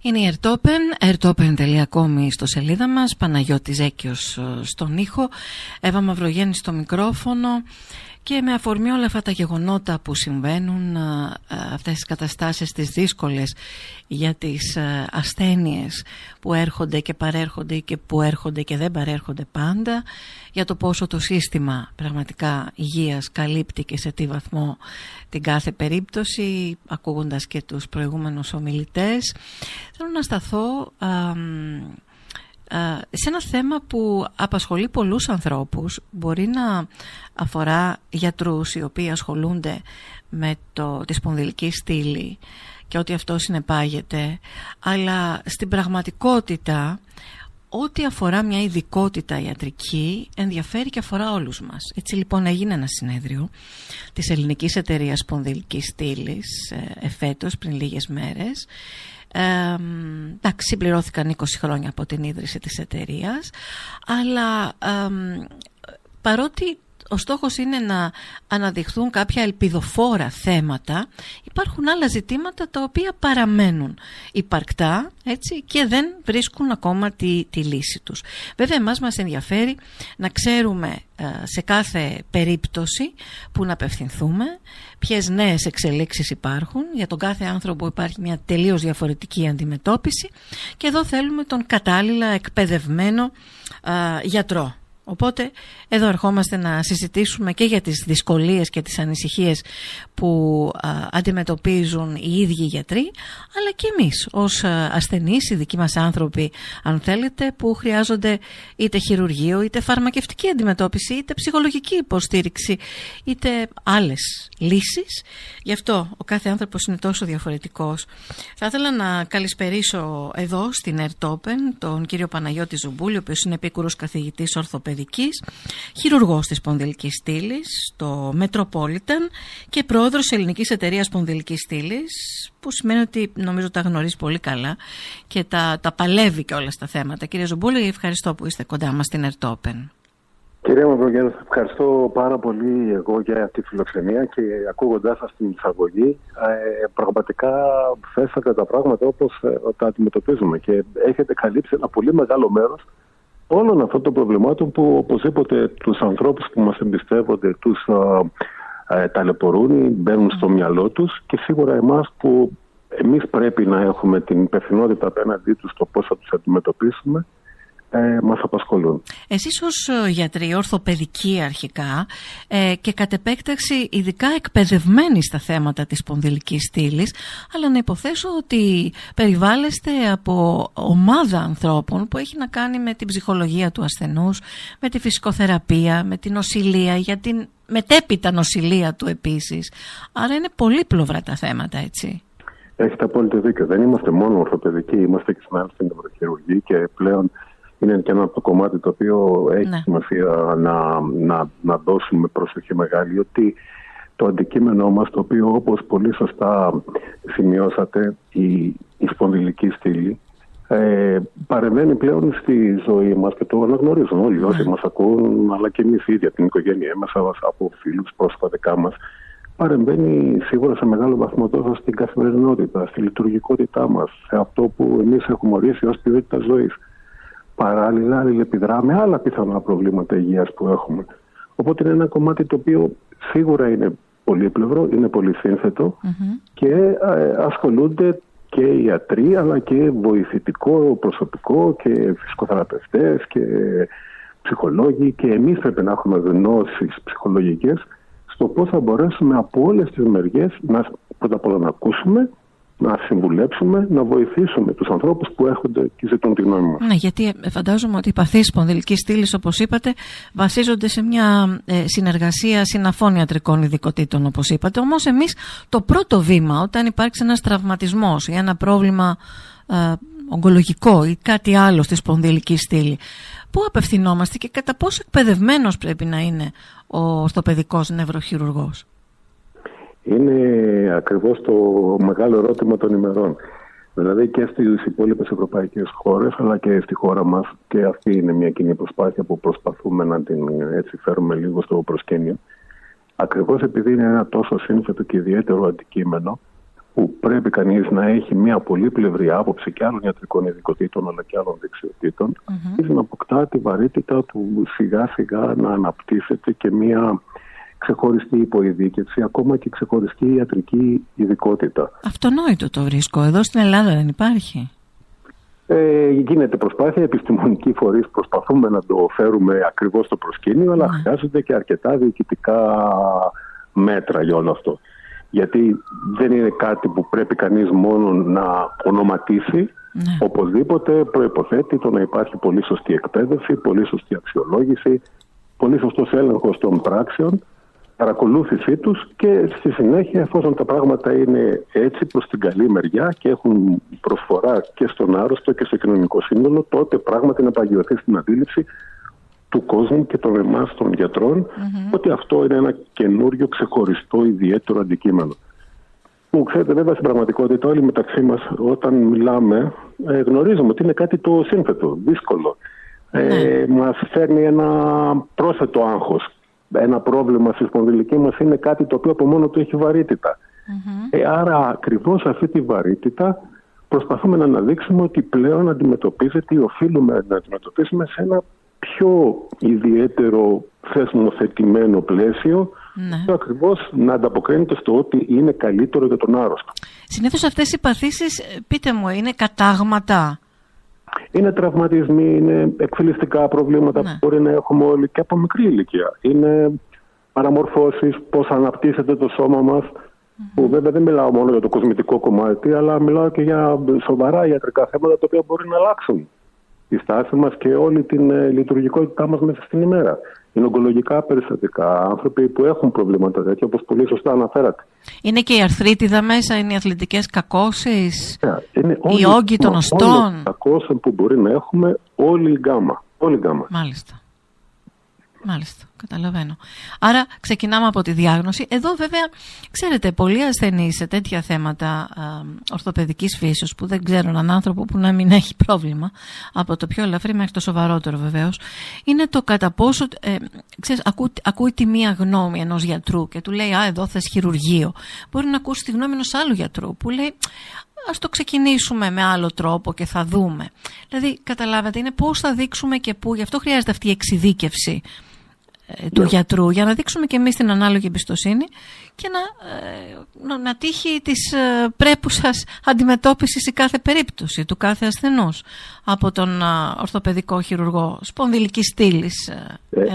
Είναι η ertopen.com στο σελίδα μας, Παναγιώτης Ζέκιος στον ήχο, Εύα Μαυρογέννη στο μικρόφωνο. Και με αφορμή όλα αυτά τα γεγονότα που συμβαίνουν, αυτές τις καταστάσεις τις δύσκολες για τις ασθένειες που έρχονται και παρέρχονται και που έρχονται και δεν παρέρχονται πάντα, για το πόσο το σύστημα πραγματικά υγείας καλύπτει και σε τι βαθμό την κάθε περίπτωση, ακούγοντας και τους προηγούμενους ομιλητές, θέλω να σταθώ σε ένα θέμα που απασχολεί πολλούς ανθρώπους. Μπορεί να αφορά γιατρούς οι οποίοι ασχολούνται με τη σπονδυλική στήλη και ό,τι αυτό συνεπάγεται, αλλά στην πραγματικότητα ό,τι αφορά μια ειδικότητα ιατρική ενδιαφέρει και αφορά όλους μας. Έτσι λοιπόν έγινε ένα συνέδριο της Ελληνικής Εταιρείας Σπονδυλικής Στήλης εφέτος, πριν λίγες μέρες. Συμπληρώθηκαν 20 χρόνια από την ίδρυση της εταιρείας, αλλά παρότι ο στόχος είναι να αναδειχθούν κάποια ελπιδοφόρα θέματα, υπάρχουν άλλα ζητήματα τα οποία παραμένουν υπαρκτά, έτσι, και δεν βρίσκουν ακόμα τη λύση τους. Βέβαια μας ενδιαφέρει να ξέρουμε σε κάθε περίπτωση που να απευθυνθούμε, ποιες νέες εξελίξεις υπάρχουν. Για τον κάθε άνθρωπο υπάρχει μια τελείως διαφορετική αντιμετώπιση και εδώ θέλουμε τον κατάλληλα εκπαιδευμένο γιατρό. Οπότε εδώ ερχόμαστε να συζητήσουμε και για τις δυσκολίες και τις ανησυχίες που αντιμετωπίζουν οι ίδιοι γιατροί, αλλά και εμείς ως ασθενείς, οι δικοί μας άνθρωποι, αν θέλετε, που χρειάζονται είτε χειρουργείο, είτε φαρμακευτική αντιμετώπιση, είτε ψυχολογική υποστήριξη, είτε άλλες λύσεις. Γι' αυτό ο κάθε άνθρωπος είναι τόσο διαφορετικός. Θα ήθελα να καλησπερίσω εδώ στην ertopen τον κύριο Παναγιώτη Ζουμπούλη, ο οποίος είναι επίκουρος καθηγητής ορθοπαιδικής, χειρουργός της σπονδυλικής στήλης στο Metropolitan και πρόεδρος Ελληνικής Εταιρείας Σπονδυλικής Στήλης, που σημαίνει ότι νομίζω τα γνωρίζει πολύ καλά και τα παλεύει και όλα στα θέματα. Κύριε Ζουμπούλη, ευχαριστώ που είστε κοντά μας στην ertopen. Κυρία Μαυρογέννη, ευχαριστώ πάρα πολύ εγώ για τη φιλοξενία και ακούγοντάς σας την εισαγωγή, πραγματικά θέσατε τα πράγματα όπως τα αντιμετωπίζουμε και έχετε καλύψει ένα πολύ μεγάλο μέρος όλων αυτών των προβλημάτων που οπωσδήποτε τους ανθρώπους που μας εμπιστεύονται τους ταλαιπωρούν, μπαίνουν στο μυαλό τους, και σίγουρα εμείς πρέπει να έχουμε την υπευθυνότητα απέναντί τους το πώς θα τους αντιμετωπίσουμε, μας απασχολούν. Εσείς ως γιατροί, ορθοπαιδικοί αρχικά και κατ' επέκταξη ειδικά εκπαιδευμένοι στα θέματα της σπονδυλικής στήλης, αλλά να υποθέσω ότι περιβάλλεστε από ομάδα ανθρώπων που έχει να κάνει με την ψυχολογία του ασθενούς, με τη φυσικοθεραπεία, με την νοσηλεία, για την μετέπειτα νοσηλεία του επίσης. Άρα είναι πολύπλευρα τα θέματα, έτσι. Έχετε απόλυτο δίκιο. Δεν είμαστε μόνο ορθοπαιδικοί, είμαστε και στην νευροχειρουργία και πλέον είναι και ένα κομμάτι το οποίο έχει σημασία να δώσουμε προσοχή μεγάλη, ότι το αντικείμενό μας, το οποίο όπως πολύ σωστά σημειώσατε, η σπονδυλική στήλη, παρεμβαίνει πλέον στη ζωή μας και το αναγνωρίζουν όλοι όσοι μας ακούν, αλλά και εμείς ίδια, την οικογένειά μας, από φίλους, πρόσωπα δικά μας. Παρεμβαίνει σίγουρα σε μεγάλο βαθμό τόσο στην καθημερινότητα, στη λειτουργικότητά μας, σε αυτό που εμείς έχουμε ορίσει ως ποιότητα ζωής. Παράλληλα, αλληλεπιδρά με άλλα πιθανά προβλήματα υγείας που έχουμε. Οπότε είναι ένα κομμάτι το οποίο σίγουρα είναι πολύπλευρο, είναι πολυσύνθετο και ασχολούνται και οι ιατροί, αλλά και βοηθητικό προσωπικό και φυσικοθεραπευτές και ψυχολόγοι, και εμείς πρέπει να έχουμε γνώσεις ψυχολογικές στο πώς θα μπορέσουμε από όλες τις μεριές πρώτα απ' όλα να ακούσουμε, να συμβουλέψουμε, να βοηθήσουμε τους ανθρώπους που έρχονται και ζητούν τη γνώμη μας. Ναι, γιατί φαντάζομαι ότι οι παθήσεις σπονδυλικής στήλης, όπως είπατε, βασίζονται σε μια συνεργασία συναφών ιατρικών ειδικοτήτων, όπως είπατε. Όμως εμείς το πρώτο βήμα, όταν υπάρξει ένας τραυματισμός ή ένα πρόβλημα ογκολογικό ή κάτι άλλο στη σπονδυλική στήλη, πού απευθυνόμαστε και κατά πόσο εκπαιδευμένος πρέπει να είναι ο ορθοπαιδικός νευροχειρουργός? Είναι ακριβώς το μεγάλο ερώτημα των ημερών. Δηλαδή και στις υπόλοιπες ευρωπαϊκές χώρες, αλλά και στη χώρα μας, και αυτή είναι μια κοινή προσπάθεια που προσπαθούμε να την φέρουμε λίγο στο προσκήνιο. Ακριβώς επειδή είναι ένα τόσο σύνθετο και ιδιαίτερο αντικείμενο, που πρέπει κανείς να έχει μια πολύπλευρη άποψη και άλλων ιατρικών ειδικοτήτων αλλά και άλλων δεξιοτήτων, να αποκτά τη βαρύτητα του σιγά σιγά να αναπτύσσεται και μια ξεχωριστή υποειδίκευση, ακόμα και ξεχωριστή ιατρική ειδικότητα. Αυτονόητο το βρίσκω. Εδώ στην Ελλάδα δεν υπάρχει. Γίνεται προσπάθεια, επιστημονικοί φορείς προσπαθούμε να το φέρουμε ακριβώς στο προσκήνιο, αλλά χρειάζονται και αρκετά διοικητικά μέτρα για όλο αυτό. Γιατί δεν είναι κάτι που πρέπει κανείς μόνο να ονοματίσει. Οπωσδήποτε προϋποθέτει το να υπάρχει πολύ σωστή εκπαίδευση, πολύ σωστή αξιολόγηση, πολύ σωστός έλεγχος των πράξεων, παρακολούθησή τους και στη συνέχεια, εφόσον τα πράγματα είναι έτσι προς την καλή μεριά και έχουν προσφορά και στον άρρωστο και στο κοινωνικό σύνολο, τότε πράγματι να παγιωθεί στην αντίληψη του κόσμου και των εμάς των γιατρών ότι αυτό είναι ένα καινούριο, ξεχωριστό, ιδιαίτερο αντικείμενο. Που ξέρετε, βέβαια, στην πραγματικότητα όλοι μεταξύ μας όταν μιλάμε γνωρίζουμε ότι είναι κάτι το σύνθετο, δύσκολο. Μας φέρνει ένα πρόσθετο άγχος. Ένα πρόβλημα στη σπονδυλική μας είναι κάτι το οποίο από μόνο του έχει βαρύτητα. Άρα ακριβώς αυτή τη βαρύτητα προσπαθούμε να αναδείξουμε ότι πλέον αντιμετωπίζεται ή οφείλουμε να αντιμετωπίσουμε σε ένα πιο ιδιαίτερο θεσμοθετημένο πλαίσιο, και ακριβώς να ανταποκρίνεται στο ότι είναι καλύτερο για τον άρρωστο. Συνήθως αυτές οι παθήσεις, πείτε μου, είναι κατάγματα? Είναι τραυματισμοί, είναι εκφυλιστικά προβλήματα που μπορεί να έχουμε όλοι και από μικρή ηλικία. Είναι παραμορφώσεις, πώς αναπτύσσεται το σώμα μας, που βέβαια δεν μιλάω μόνο για το κοσμητικό κομμάτι, αλλά μιλάω και για σοβαρά ιατρικά θέματα τα οποία μπορεί να αλλάξουν τη στάση μας και όλη την λειτουργικότητά μας μέσα στην ημέρα. Είναι ογκολογικά περιστατικά, άνθρωποι που έχουν προβλήματα τέτοια, όπως πολύ σωστά αναφέρατε. Είναι και η αρθρίτιδα μέσα, είναι οι αθλητικές κακώσεις, οι όγκοι των οστών. Όλες οι κακώσεις που μπορεί να έχουμε, όλη η γκάμα. Μάλιστα, καταλαβαίνω. Άρα ξεκινάμε από τη διάγνωση. Εδώ βέβαια, ξέρετε, πολλοί ασθενείς σε τέτοια θέματα ορθοπαιδικής φύσεως, που δεν ξέρω έναν άνθρωπο που να μην έχει πρόβλημα, από το πιο ελαφρύ μέχρι το σοβαρότερο βεβαίως, είναι το κατά πόσο, ξέρεις, ακούει τη μία γνώμη ενός γιατρού και του λέει εδώ θες χειρουργείο. Μπορεί να ακούσει τη γνώμη ενός άλλου γιατρού που λέει ας το ξεκινήσουμε με άλλο τρόπο και θα δούμε. Δηλαδή, καταλάβατε, είναι πώς θα δείξουμε και πού. Γι' αυτό χρειάζεται αυτή η εξειδίκευση του γιατρού, για να δείξουμε και εμείς την ανάλογη εμπιστοσύνη και να τύχει της πρέπουσας αντιμετώπισης σε κάθε περίπτωση του κάθε ασθενούς από τον ορθοπαιδικό χειρουργό σπονδυλικής στήλης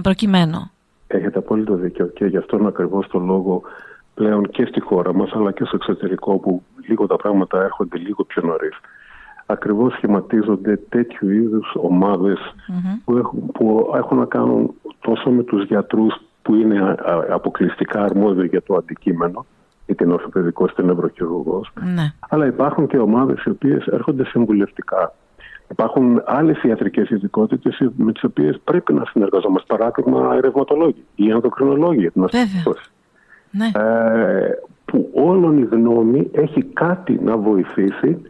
προκειμένου. Έχετε απόλυτο δίκιο και γι' αυτόν ακριβώς το λόγο πλέον και στη χώρα μας αλλά και στο εξωτερικό, που λίγο τα πράγματα έρχονται λίγο πιο νωρίς, ακριβώς σχηματίζονται τέτοιου είδους ομάδες που έχουν να κάνουν τόσο με τους γιατρούς που είναι αποκλειστικά αρμόδιοι για το αντικείμενο, είτε είναι ορθοπαιδικός είτε νευροχειρουργός, αλλά υπάρχουν και ομάδες οι οποίες έρχονται συμβουλευτικά. Υπάρχουν άλλες ιατρικές ειδικότητες με τις οποίες πρέπει να συνεργαζόμαστε, παράδειγμα ρευματολόγοι ή ενδοκρινολόγοι. Που όλον η γνώμη έχει κάτι να βοηθήσει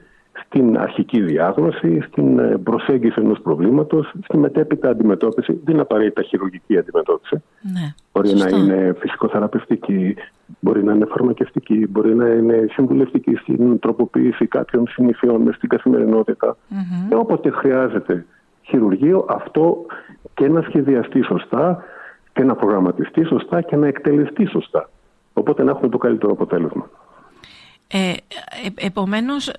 στην αρχική διάγνωση, στην προσέγγιση ενός προβλήματος, στη μετέπειτα αντιμετώπιση. Δεν είναι απαραίτητα χειρουργική αντιμετώπιση. Μπορεί να είναι φυσικοθεραπευτική, μπορεί να είναι φαρμακευτική, μπορεί να είναι συμβουλευτική στην τροποποίηση κάποιων συνηθιών μες στην καθημερινότητα. Και όποτε χρειάζεται χειρουργείο, αυτό και να σχεδιαστεί σωστά και να προγραμματιστεί σωστά και να εκτελεστεί σωστά. Οπότε να έχουμε το καλύτερο αποτέλεσμα. Επομένως,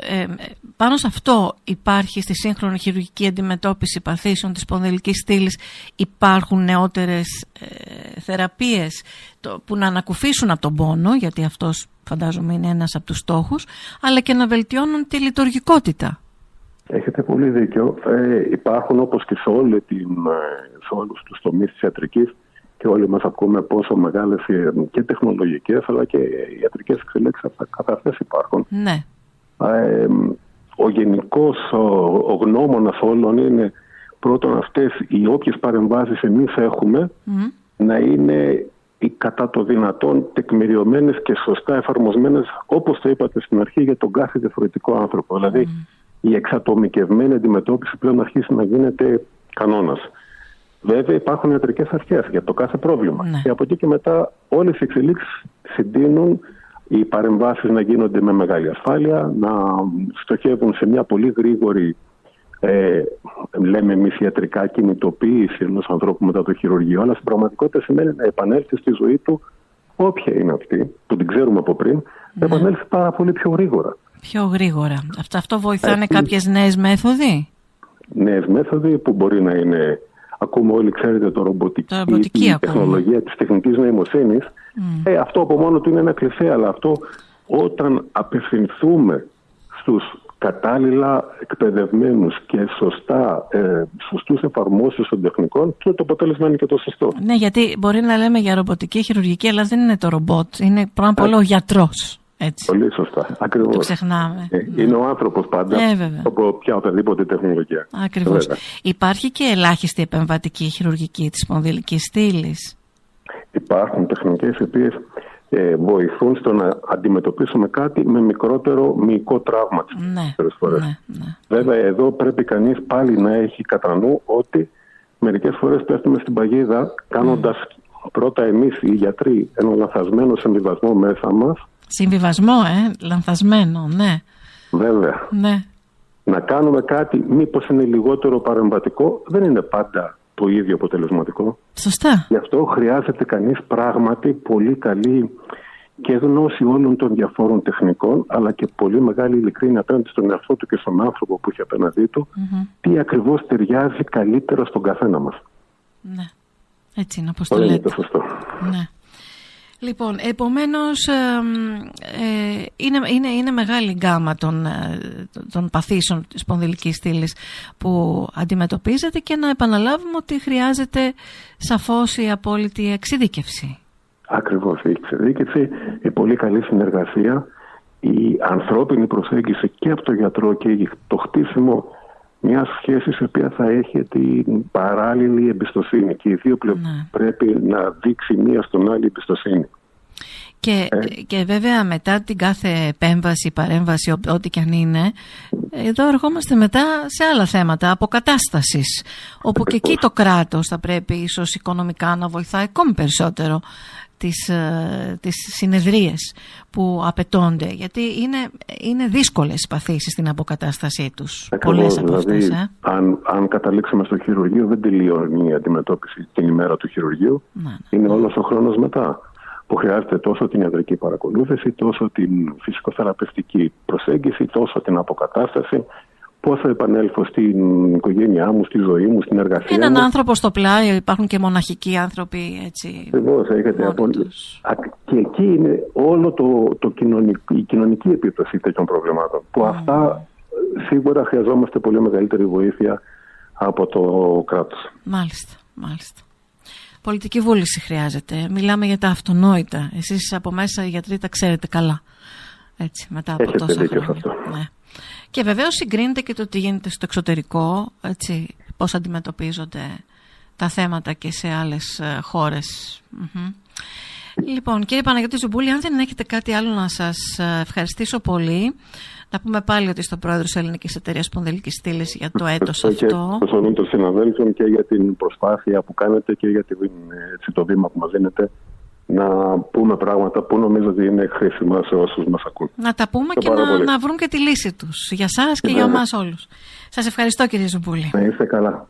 πάνω σε αυτό υπάρχει στη σύγχρονη χειρουργική αντιμετώπιση παθήσεων της σπονδυλικής στήλης, υπάρχουν νεότερες θεραπείες που να ανακουφίσουν από τον πόνο, γιατί αυτός φαντάζομαι είναι ένας από τους στόχους, αλλά και να βελτιώνουν τη λειτουργικότητα. Έχετε πολύ δίκιο. Υπάρχουν, όπως και σε όλους τους τομείς της ιατρικής, και όλοι μας ακούμε πόσο μεγάλες και τεχνολογικές αλλά και ιατρικές εξελίξεις κατά αυτές υπάρχουν. Ο γενικός ο γνώμονας όλων είναι πρώτον αυτές οι όποιες παρεμβάσεις εμείς έχουμε να είναι κατά το δυνατόν τεκμηριωμένες και σωστά εφαρμοσμένες, όπως το είπατε στην αρχή, για τον κάθε διαφορετικό άνθρωπο. Δηλαδή η εξατομικευμένη αντιμετώπιση πλέον αρχίσει να γίνεται κανόνας. Βέβαια υπάρχουν ιατρικές αρχές για το κάθε πρόβλημα. Και από εκεί και μετά όλες οι εξελίξεις συντείνουν οι παρεμβάσεις να γίνονται με μεγάλη ασφάλεια, να στοχεύουν σε μια πολύ γρήγορη, λέμε εμείς ιατρικά, κινητοποίηση ενός ανθρώπου μετά το χειρουργείο, αλλά στην πραγματικότητα σημαίνει να επανέλθει στη ζωή του, όποια είναι αυτή, που την ξέρουμε από πριν, να επανέλθει πάρα πολύ πιο γρήγορα. Πιο γρήγορα. Αυτό βοηθάνε κάποιες νέες μέθοδοι? Νέες μέθοδοι που μπορεί να είναι, ακούμε όλοι, ξέρετε, το ρομποτική, η τεχνολογία της τεχνητής νοημοσύνης. Αυτό από μόνο του είναι ένα κλισέ, αλλά αυτό όταν απευθυνθούμε στους κατάλληλα εκπαιδευμένους και σωστούς εφαρμόσεις των τεχνικών, και το αποτέλεσμα είναι και το σωστό. Ναι, γιατί μπορεί να λέμε για ρομποτική χειρουργική, αλλά δεν είναι το ρομπότ, είναι πρώτα απ' όλα ο γιατρός. Έτσι. Πολύ σωστά. Ακριβώς. Το ξεχνάμε. Είναι ο άνθρωπος πάντα, από πια οποιαδήποτε τεχνολογία. Ακριβώς. Υπάρχει και ελάχιστη επεμβατική χειρουργική της σπονδυλικής στήλης? Υπάρχουν τεχνικές οι οποίες βοηθούν στο να αντιμετωπίσουμε κάτι με μικρότερο μυϊκό τραύμα τις περισσότερες φορές. Ναι. Βέβαια εδώ πρέπει κανείς πάλι να έχει κατά νου ότι μερικές φορές πέφτουμε στην παγίδα κάνοντας πρώτα εμείς οι γιατροί ένα λανθασμένο συμβιβασμό μέσα μας. Συμβιβασμό, λανθασμένο, ναι. Βέβαια. Ναι. Να κάνουμε κάτι μήπως είναι λιγότερο παρεμβατικό, δεν είναι πάντα το ίδιο αποτελεσματικό. Σωστά. Γι' αυτό χρειάζεται κανείς πράγματι πολύ καλή και γνώση όλων των διαφόρων τεχνικών, αλλά και πολύ μεγάλη ειλικρίνεια απέναντι στον εαυτό του και στον άνθρωπο που έχει απέναντί του, τι ακριβώς ταιριάζει καλύτερα στον καθένα μας. Ναι. Έτσι είναι, όπως το λέτε. Είναι το σωστό. Ναι. Λοιπόν, επομένως είναι μεγάλη γκάμα των παθήσεων της σπονδυλικής στήλης που αντιμετωπίζεται, και να επαναλάβουμε ότι χρειάζεται σαφώς η απόλυτη εξειδίκευση. Ακριβώς, η εξειδίκευση, η πολύ καλή συνεργασία, η ανθρώπινη προσέγγιση και από τον γιατρό και το χτίσιμο μια σχέση η οποία θα έχει την παράλληλη εμπιστοσύνη, και οι δύο πρέπει να δείξει μία στον άλλη εμπιστοσύνη. Και βέβαια μετά την κάθε επέμβαση, παρέμβαση, ό,τι και αν είναι, εδώ ερχόμαστε μετά σε άλλα θέματα αποκατάστασης, όπου και εκεί το κράτος θα πρέπει ίσως οικονομικά να βοηθάει ακόμη περισσότερο τις συνεδρίες που απαιτώνται, γιατί είναι δύσκολες οι παθήσεις στην αποκατάστασή τους. Πολλές από αυτές. Δηλαδή, αν καταλήξουμε στο χειρουργείο, δεν τελειώνει η αντιμετώπιση την ημέρα του χειρουργείου. Είναι όλος ο χρόνος μετά, που χρειάζεται τόσο την ιατρική παρακολούθηση, τόσο την φυσικοθεραπευτική προσέγγιση, τόσο την αποκατάσταση. Πώς θα επανέλθω στην οικογένειά μου, στη ζωή μου, στην εργασία μου. Έναν άνθρωπο στο πλάι, υπάρχουν και μοναχικοί άνθρωποι, έτσι. Ακριβώς, έχετε απόλυτο. Και εκεί είναι όλο η κοινωνική επίπτωση τέτοιων προβλημάτων. Που αυτά σίγουρα χρειαζόμαστε πολύ μεγαλύτερη βοήθεια από το κράτος. Μάλιστα. Πολιτική βούληση χρειάζεται. Μιλάμε για τα αυτονόητα. Εσείς από μέσα οι γιατροί τα ξέρετε καλά. Έτσι, μετά από έχετε τόσα δίκιο χρόνια. σε αυτό. Ναι. Και βεβαίως συγκρίνεται και το τι γίνεται στο εξωτερικό, έτσι, πώς αντιμετωπίζονται τα θέματα και σε άλλες χώρες. Λοιπόν, κύριε Παναγιώτη Ζουμπούλη, αν δεν έχετε κάτι άλλο να σας ευχαριστήσω πολύ, να πούμε πάλι ότι είστε ο πρόεδρος Ελληνικής Εταιρείας Σπονδυλικής Στήλης για το έτος αυτό. Και των συναδέλφων και για την προσπάθεια που κάνετε και για το βήμα που μας δίνετε να πούμε πράγματα που νομίζω ότι είναι χρήσιμα σε όσους μας ακούν. Να τα πούμε και να βρουν και τη λύση τους για σας και για εμάς όλους. Σας ευχαριστώ, κύριε Ζουμπούλη. Να είστε καλά.